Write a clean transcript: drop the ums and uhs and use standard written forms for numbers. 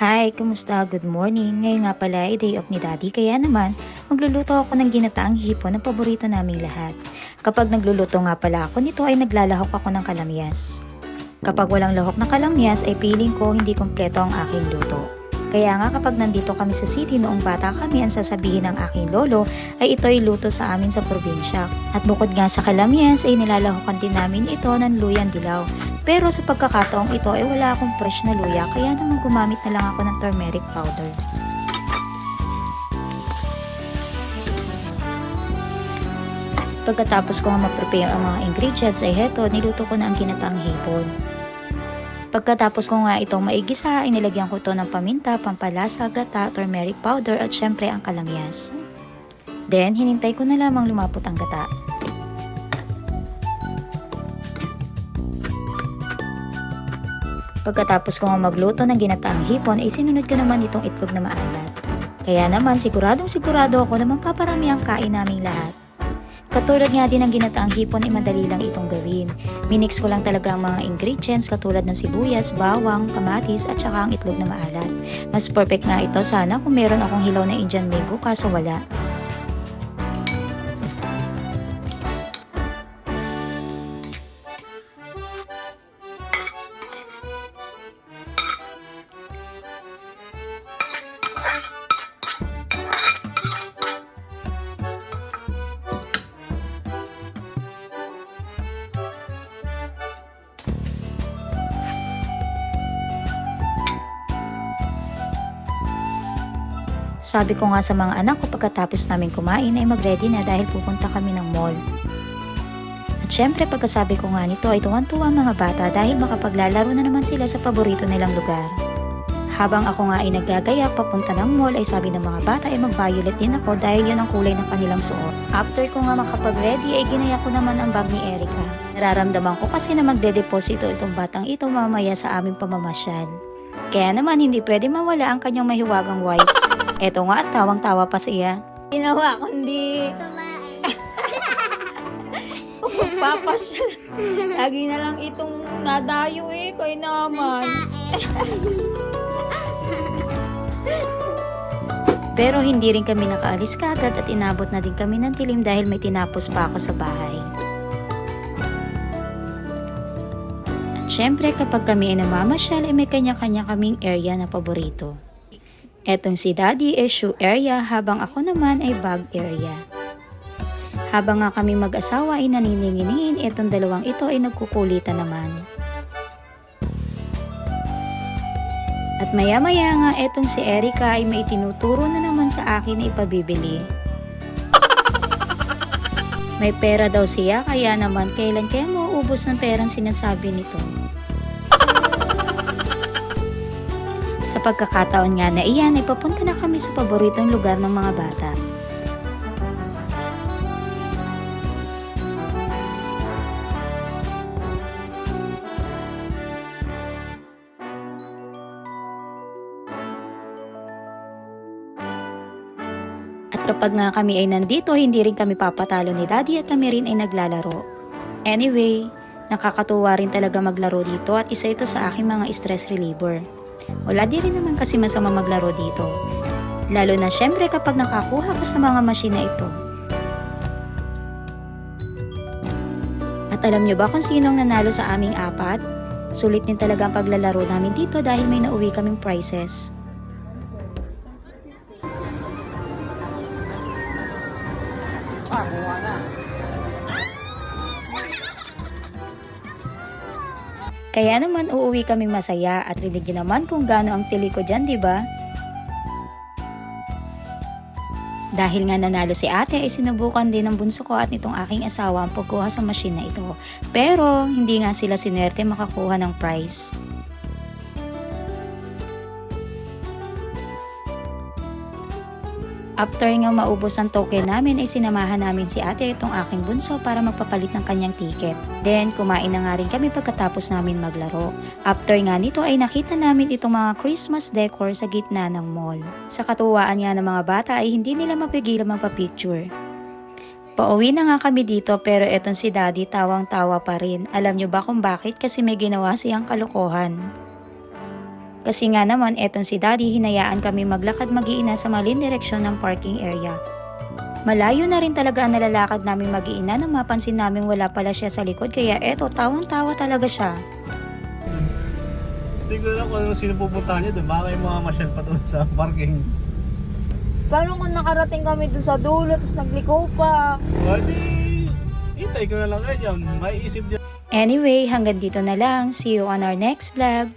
Hi, kumusta? Good morning. Ngayon nga pala ay day off ni Daddy, kaya naman magluluto ako ng ginataang hipon na paborito naming lahat. Kapag nagluluto nga pala ako nito ay naglalahok ako ng kalamyas. Kapag walang lahok na kalamyas ay feeling ko hindi kompleto ang aking luto. Kaya nga kapag nandito kami sa city noong bata kami, ang sasabihin ng aking lolo ay ito'y luto sa amin sa probinsya. At bukod nga sa kalamyas ay nilalahokan din namin ito ng luyang dilaw. Pero sa pagkakataong ito ay wala akong fresh na luya, kaya naman gumamit na lang ako ng turmeric powder. Pagkatapos ko nga ma-prepare ang mga ingredients ay heto, niluto ko na ang ginataang hipon. Pagkatapos ko nga itong maigisa ay nilagyan ko ito ng paminta, pampalasa, gata, turmeric powder at syempre ang kalamyas. Then hinintay ko na lamang lumapot ang gata. Pagkatapos ko nga magluto ng ginataang hipon ay sinunod ko naman itong itlog na maalat. Kaya naman sigurado ako na mapaparami ang kain naming lahat. Katulad nga din ng ginataang hipon ay madali lang itong gawin. Minix ko lang talaga ang mga ingredients katulad ng sibuyas, bawang, kamatis at saka ang itlog na maalat. Mas perfect nga ito sana kung meron akong hilaw na Indian mango kaso wala. Sabi ko nga sa mga anak ko pagkatapos namin kumain ay mag-ready na dahil pupunta kami ng mall. At syempre pagkasabi ko nga nito ay tuwan-tuwa ang mga bata dahil makapaglalaro na naman sila sa paborito nilang lugar. Habang ako nga ay naggagaya papunta ng mall ay sabi ng mga bata ay mag-violet din ako dahil yun ang kulay ng kanilang suot. After ko nga makapag-ready ay ginaya ko naman ang bag ni Erica. Nararamdaman ko kasi na magde-deposito itong batang ito mamaya sa aming pamamasyal. Kaya naman hindi pwede mawala ang kanyang mahiwagang wipes. Eto nga at tawang-tawa pa siya. Ginawa kundi papasyal. Lagi na lang itong nadayo kay naman. Pero hindi rin kami nakaalis kagad at inabot na din kami ng tilim dahil may tinapos pa ako sa bahay. At syempre kapag kami ay namamasyal ay may kanya-kanya kaming area na paborito. Etong si Daddy ay shoe area habang ako naman ay bag area. Habang nga kami mag-asawa ay nanininginin, etong dalawang ito ay nagkukulitan naman. At maya-maya nga etong si Erica ay may tinuturo na naman sa akin na ipabibili. May pera daw siya kaya naman kailan kaya mauubos ng perang sinasabi nito. Sa pagkakataon nga na iyan ay papunta na kami sa paboritong lugar ng mga bata. At kapag nga kami ay nandito, hindi rin kami papatalo ni Daddy at kami rin ay naglalaro. Anyway, nakakatuwa rin talaga maglaro dito at isa ito sa aking mga stress reliever. Wala din rin naman kasi masama maglaro dito. Lalo na syempre kapag nakakuha ka sa mga machine na ito. At alam nyo ba kung sinong nanalo sa aming apat? Sulit din talaga ang paglalaro namin dito dahil may nauwi kaming prizes. Kaya naman uuwi kaming masaya at rinig nyo naman kung gaano ang tili ko dyan, diba? Dahil nga nanalo si ate ay sinubukan din ng bunso ko at nitong aking asawa ang pagkuha sa machine na ito. Pero hindi nga sila sinwerte makakuha ng prize. After nga maubos ang token namin ay sinamahan namin si ate itong aking bunso para magpapalit ng kanyang ticket. Then kumain na nga rin kami pagkatapos namin maglaro. After nga nito ay nakita namin itong mga Christmas decor sa gitna ng mall. Sa katuwaan nga ng mga bata ay hindi nila mapigilan magpa-picture. Pauwi na nga kami dito pero etong si Daddy tawang-tawa pa rin. Alam nyo ba kung bakit? Kasi may ginawa siyang kalokohan. Kasi nga naman etong si Daddy hinayaan kami maglakad mag-iina sa maling direksyon ng parking area. Malayo na rin talaga ang nalalakad namin mag-iina nang mapansin namin wala pala siya sa likod kaya eto tawang-tawa talaga siya. Hindi ko alam kung ano sino pupuntahan niya doon. Baka yung mga masyal pa doon sa parking. Paano kung nakarating kami doon sa dulo, tapos nagliko pa? Pwede, hintay ko na lang kayo dyan. Maiisip niya. Anyway, hanggang dito na lang. See you on our next vlog.